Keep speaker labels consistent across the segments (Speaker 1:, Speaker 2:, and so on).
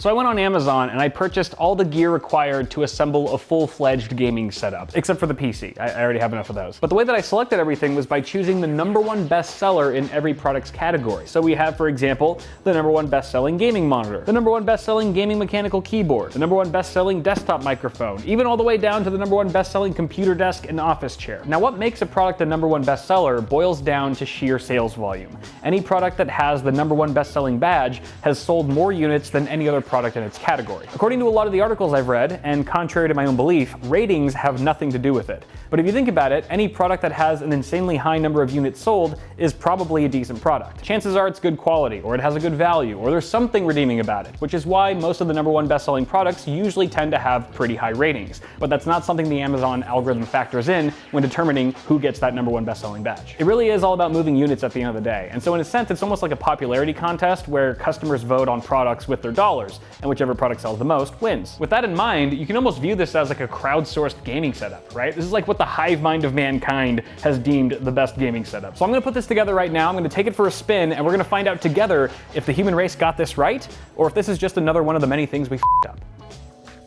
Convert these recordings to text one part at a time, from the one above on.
Speaker 1: So I went on Amazon and I purchased all the gear required to assemble a full-fledged gaming setup, except for the PC. I already have enough of those. But the way that I selected everything was by choosing the #1 bestseller in every product's category. So we have, for example, the #1 best-selling gaming monitor, the #1 best-selling gaming mechanical keyboard, the #1 best-selling desktop microphone, even all the way down to the #1 best-selling computer desk and office chair. Now, what makes a product a #1 bestseller boils down to sheer sales volume. Any product that has the #1 best-selling badge has sold more units than any other product in its category. According to a lot of the articles I've read, and contrary to my own belief, ratings have nothing to do with it. But if you think about it, any product that has an insanely high number of units sold is probably a decent product. Chances are it's good quality, or it has a good value, or there's something redeeming about it, which is why most of the #1 best-selling products usually tend to have pretty high ratings. But that's not something the Amazon algorithm factors in when determining who gets that #1 best-selling badge. It really is all about moving units at the end of the day. And so in a sense, it's almost like a popularity contest where customers vote on products with their dollars, and whichever product sells the most wins. With that in mind, you can almost view this as like a crowdsourced gaming setup, right? This is like what the hive mind of mankind has deemed the best gaming setup. So I'm gonna put this together right now, I'm gonna take it for a spin, and we're gonna find out together if the human race got this right, or if this is just another one of the many things we f***ed up.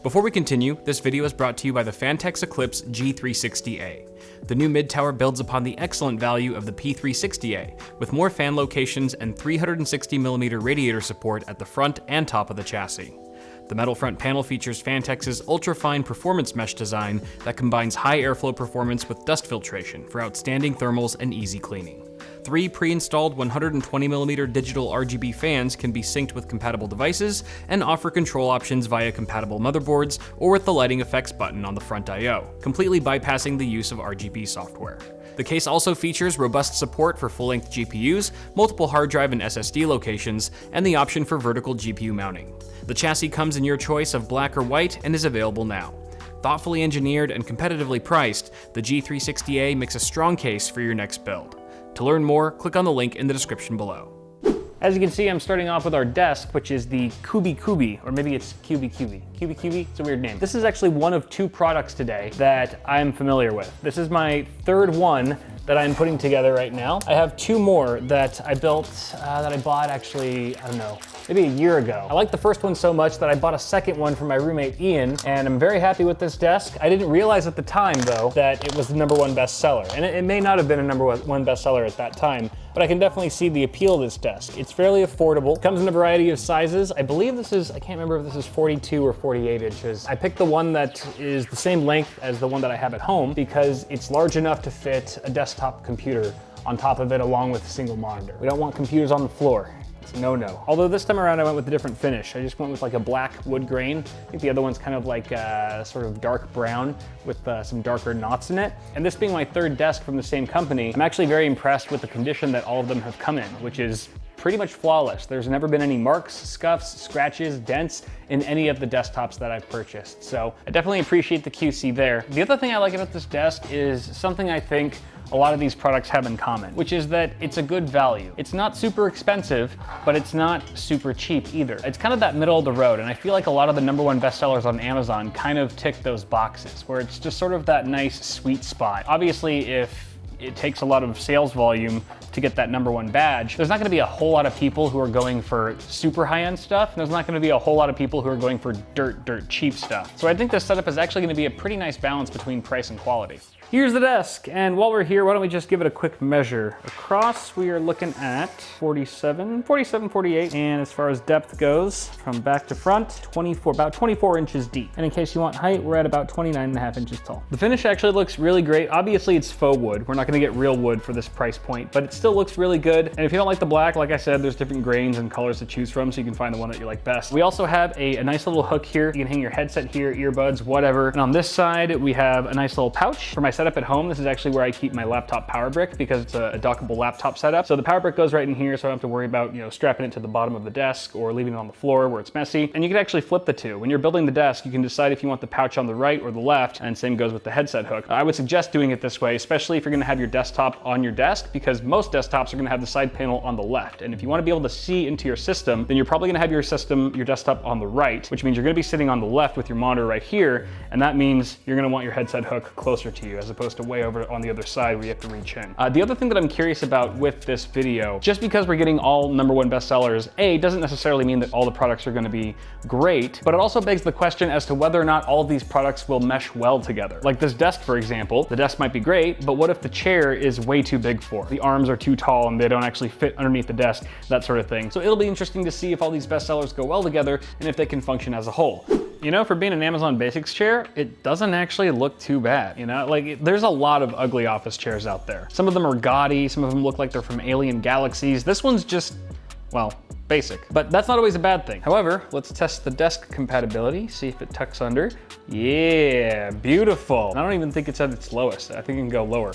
Speaker 2: Before we continue, this video is brought to you by the Fantex Eclipse G360A. The new mid-tower builds upon the excellent value of the P360A, with more fan locations and 360mm radiator support at the front and top of the chassis. The metal front panel features Fantex's ultra-fine performance mesh design that combines high airflow performance with dust filtration for outstanding thermals and easy cleaning. 3 pre-installed 120mm digital RGB fans can be synced with compatible devices and offer control options via compatible motherboards or with the lighting effects button on the front I/O, completely bypassing the use of RGB software. The case also features robust support for full-length GPUs, multiple hard drive and SSD locations, and the option for vertical GPU mounting. The chassis comes in your choice of black or white and is available now. Thoughtfully engineered and competitively priced, the G360A makes a strong case for your next build. To learn more, click on the link in the description below.
Speaker 1: As you can see, I'm starting off with our desk, which is the Kubi, or maybe it's Kubi. It's a weird name. This is actually one of 2 products today that I'm familiar with. This is my 3rd one that I'm putting together right now. I have 2 more that I built, that I bought actually, I don't know, maybe a year ago. I liked the first one so much that I bought a second one for my roommate Ian, and I'm very happy with this desk. I didn't realize at the time though that it was the #1 bestseller, and it may not have been a #1 bestseller at that time, but I can definitely see the appeal of this desk. It's fairly affordable. It comes in a variety of sizes. I believe this is, I can't remember if this is 42 or 48 inches. I picked the one that is the same length as the one that I have at home because it's large enough to fit a desktop computer on top of it along with a single monitor. We don't want computers on the floor. It's a no-no. Although this time around I went with a different finish. I just went with like a black wood grain. I think the other one's kind of like sort of dark brown with some darker knots in it. And this being my 3rd desk from the same company, I'm actually very impressed with the condition that all of them have come in, which is pretty much flawless. There's never been any marks, scuffs, scratches, dents in any of the desktops that I've purchased. So I definitely appreciate the QC there. The other thing I like about this desk is something I think a lot of these products have in common, which is that it's a good value. It's not super expensive, but it's not super cheap either. It's kind of that middle of the road, and I feel like a lot of the #1 bestsellers on Amazon kind of tick those boxes, where it's just sort of that nice sweet spot. Obviously, if it takes a lot of sales volume to get that #1 badge, there's not gonna be a whole lot of people who are going for super high-end stuff, and there's not gonna be a whole lot of people who are going for dirt cheap stuff. So I think this setup is actually gonna be a pretty nice balance between price and quality. Here's the desk, and while we're here, why don't we just give it a quick measure. Across, we are looking at 47, 48, and as far as depth goes, from back to front, about 24 inches deep. And in case you want height, we're at about 29.5 inches tall. The finish actually looks really great. Obviously, it's faux wood. We're not gonna get real wood for this price point, but it still looks really good. And if you don't like the black, like I said, there's different grains and colors to choose from, so you can find the one that you like best. We also have a nice little hook here. You can hang your headset here, earbuds, whatever. And on this side, we have a nice little pouch for my setup at home. This is actually where I keep my laptop power brick because it's a dockable laptop setup. So the power brick goes right in here, so I don't have to worry about, strapping it to the bottom of the desk or leaving it on the floor where it's messy. And you can actually flip the two. When you're building the desk, you can decide if you want the pouch on the right or the left, and same goes with the headset hook. I would suggest doing it this way, especially if you're gonna have your desktop on your desk, because most desktops are gonna have the side panel on the left. And if you wanna be able to see into your system, then you're probably gonna have your desktop on the right, which means you're gonna be sitting on the left with your monitor right here, and that means you're gonna want your headset hook closer to you. As as opposed to way over on the other side where you have to reach in. The other thing that I'm curious about with this video, just because we're getting all #1 bestsellers, A, doesn't necessarily mean that all the products are gonna be great, but it also begs the question as to whether or not all of these products will mesh well together. Like this desk, for example, the desk might be great, but what if the chair is way too big for it? The arms are too tall and they don't actually fit underneath the desk, that sort of thing. So it'll be interesting to see if all these bestsellers go well together and if they can function as a whole. You know, for being an Amazon Basics chair, it doesn't actually look too bad, you know? Like, there's a lot of ugly office chairs out there. Some of them are gaudy, some of them look like they're from alien galaxies. This one's just, well, basic. But that's not always a bad thing. However, let's test the desk compatibility, see if it tucks under. Yeah, beautiful. I don't even think it's at its lowest. I think it can go lower.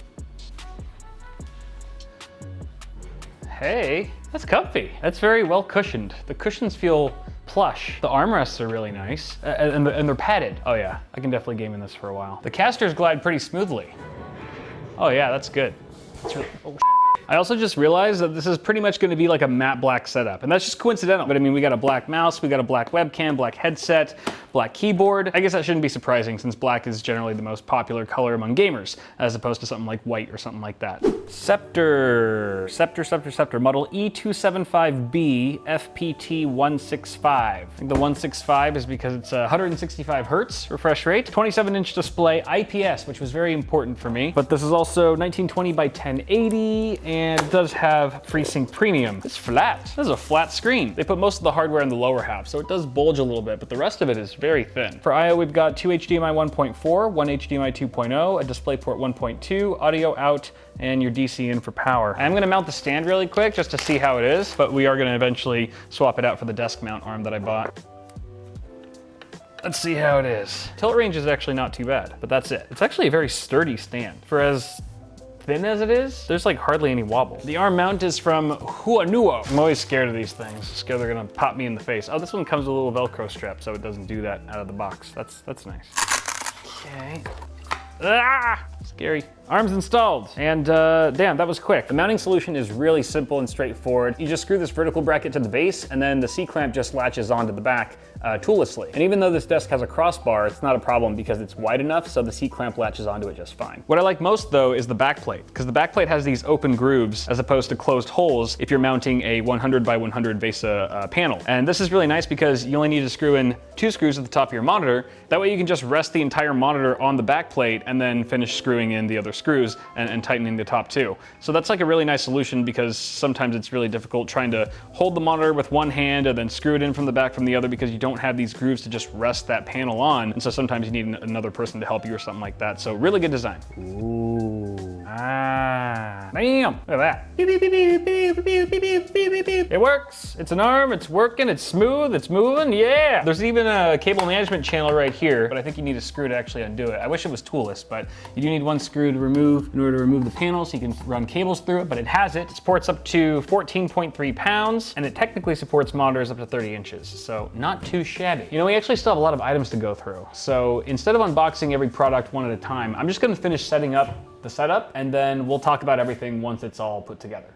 Speaker 1: Hey, that's comfy. That's very well cushioned. The cushions feel plush. The armrests are really nice, and they're padded. Oh yeah, I can definitely game in this for a while. The casters glide pretty smoothly. Oh yeah, that's good. That's really, oh, I also just realized that this is pretty much gonna be like a matte black setup, and that's just coincidental. But I mean, we got a black mouse, we got a black webcam, black headset, black keyboard. I guess that shouldn't be surprising since black is generally the most popular color among gamers, as opposed to something like white or something like that. Scepter, model E275B FPT165. I think the 165 is because it's 165 hertz refresh rate, 27-inch display, IPS, which was very important for me. But this is also 1920 by 1080, and it does have FreeSync Premium. It's flat. This is a flat screen. They put most of the hardware in the lower half, so it does bulge a little bit, but the rest of it is very thin. For I/O, we've got 2 HDMI 1.4, 1 HDMI 2.0, a DisplayPort 1.2, audio out, and your DC in for power. I'm gonna mount the stand really quick just to see how it is, but we are gonna eventually swap it out for the desk mount arm that I bought. Let's see how it is. Tilt range is actually not too bad, but that's it. It's actually a very sturdy stand. For as thin as it is, there's like hardly any wobble. The arm mount is from Huanuo. I'm always scared of these things. Scared they're gonna pop me in the face. Oh, this one comes with a little Velcro strap, so it doesn't do that out of the box. That's nice. Okay. Ah, scary. Arms installed, and damn, that was quick. The mounting solution is really simple and straightforward. You just screw this vertical bracket to the base, and then the C-clamp just latches onto the back toollessly. And even though this desk has a crossbar, it's not a problem because it's wide enough, so the C-clamp latches onto it just fine. What I like most, though, is the backplate, because the backplate has these open grooves as opposed to closed holes if you're mounting a 100 by 100 VESA panel. And this is really nice because you only need to screw in 2 screws at the top of your monitor. That way you can just rest the entire monitor on the backplate and then finish screwing in the other screws and tightening the top too. So that's like a really nice solution because sometimes it's really difficult trying to hold the monitor with one hand and then screw it in from the back from the other because you don't have these grooves to just rest that panel on. And so sometimes you need another person to help you or something like that. So really good design. Ooh. Ah. Bam. Look at that. It works. It's an arm. It's working. It's smooth. It's moving. Yeah. There's even a cable management channel right here, but I think you need a screw to actually undo it. I wish it was toolless, but you do need one screw to remove in order to remove the panel so you can run cables through it, but it has it. It supports up to 14.3 pounds, and it technically supports monitors up to 30 inches, so not too shabby. You know, we actually still have a lot of items to go through, so instead of unboxing every product one at a time, I'm just gonna finish setting up the setup, and then we'll talk about everything once it's all put together.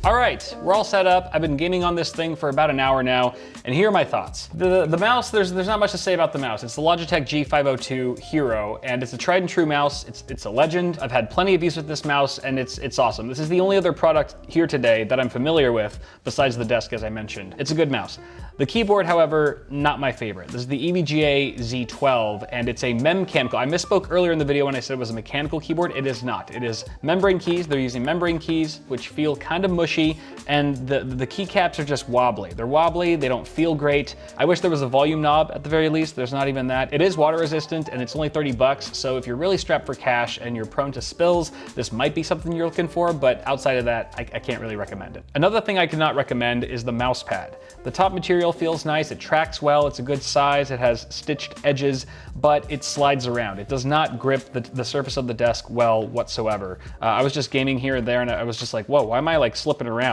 Speaker 1: All right, we're all set up. I've been gaming on this thing for about an hour now, and here are my thoughts. The mouse, there's not much to say about the mouse. It's the Logitech G502 Hero, and it's a tried and true mouse. It's a legend. I've had plenty of use with this mouse, and it's awesome. This is the only other product here today that I'm familiar with, besides the desk, as I mentioned. It's a good mouse. The keyboard, however, not my favorite. This is the EVGA Z12, and it's a mechanical. I misspoke earlier in the video when I said it was a mechanical keyboard. It is not. It is membrane keys. They're using membrane keys, which feel kind of mushy, and the keycaps are just wobbly. They're wobbly, they don't feel great. I wish there was a volume knob at the very least. There's not even that. It is water resistant, and it's only 30 bucks, so if you're really strapped for cash and you're prone to spills, this might be something you're looking for, but outside of that, I can't really recommend it. Another thing I cannot recommend is the mouse pad. The top material feels nice, it tracks well, it's a good size, it has stitched edges, but it slides around. It does not grip the surface of the desk well whatsoever. I was just gaming here and there, and I was just like, whoa, why am I like slipping around?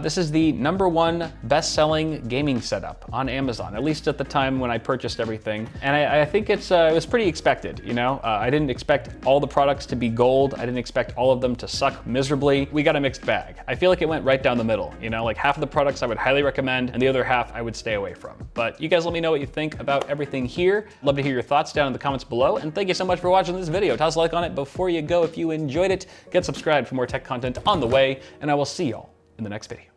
Speaker 1: This is the #1 best-selling gaming setup on Amazon, at least at the time when I purchased everything. And I think it was pretty expected, you know? I didn't expect all the products to be gold. I didn't expect all of them to suck miserably. We got a mixed bag. I feel like it went right down the middle, you know? Like half of the products I would highly recommend, and the other half I would stay away from. But you guys let me know what you think about everything here. Love to hear your thoughts down in the comments below, and thank you so much for watching this video. Toss a like on it before you go if you enjoyed it. Get subscribed for more tech content on the way, and I will see y'all in the next video.